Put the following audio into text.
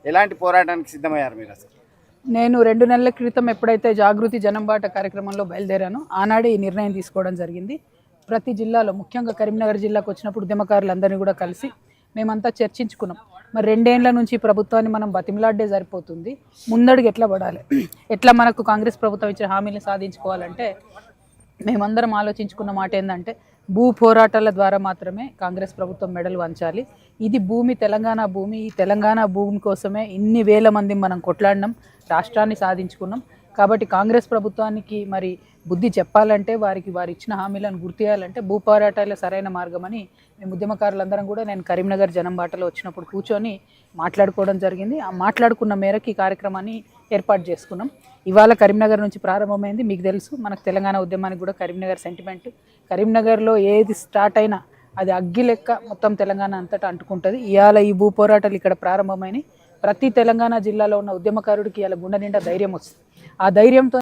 ఎలాంటి పోరాటానికి సిద్ధమయ్యారు మీరు అసలు? నేను 2 నెలల క్రితం ఎప్పుడైతే జాగృతి జనంబాట కార్యక్రమంలో బయలుదేరానో ఆనాడే ఈ నిర్ణయం తీసుకోవడం జరిగింది. ప్రతి జిల్లాలో ముఖ్యంగా కరీంనగర్ జిల్లాకు వచ్చినప్పుడు ఉద్యమకారులందరినీ కూడా కలిసి మేమంతా చర్చించుకున్నాం. మరి 2 ఏళ్ల నుంచి ప్రభుత్వాన్ని మనం బతిమలాడ్డే సరిపోతుంది, ముందడుగు ఎట్లా పడాలి, ఎట్లా మనకు కాంగ్రెస్ ప్రభుత్వం ఇచ్చిన హామీలు సాధించుకోవాలంటే మేమందరం ఆలోచించుకున్న మాట ఏంటంటే భూ పోరాటాల ద్వారా మాత్రమే కాంగ్రెస్ ప్రభుత్వం మెడలు వంచాలి. ఇది భూమి తెలంగాణ భూమి, ఈ తెలంగాణ భూమి కోసమే ఇన్ని వేల మంది మనం కొట్లాడినాం, రాష్ట్రాన్ని సాధించుకున్నాం. కాబట్టి కాంగ్రెస్ ప్రభుత్వానికి మరి బుద్ధి చెప్పాలంటే వారికి వారు ఇచ్చిన హామీలను గుర్తు చేయాలంటే భూ పోరాటాలే సరైన మార్గమని మేము ఉద్యమకారులందరం కూడా నేను కరీంనగర్ జనం బాటలో వచ్చినప్పుడు కూర్చొని మాట్లాడుకోవడం జరిగింది. ఆ మాట్లాడుకున్న మేరకు ఈ కార్యక్రమాన్ని ఏర్పాటు చేసుకున్నాం. ఇవాళ కరీంనగర్ నుంచి ప్రారంభమైంది. మీకు తెలుసు, మనకు తెలంగాణ ఉద్యమానికి కూడా కరీంనగర్ సెంటిమెంట్. కరీంనగర్లో ఏది స్టార్ట్ అయినా అది అగ్గి లెక్క మొత్తం తెలంగాణ అంతటా అంటుకుంటుంది. ఇవాళ ఈ భూ పోరాటాలు ఇక్కడ ప్రారంభమైనవి. ప్రతి తెలంగాణ జిల్లాలో ఉన్న ఉద్యమకారుడికి ఇవాళ గుండె నిండా ధైర్యం వస్తుంది. ఆ ధైర్యంతో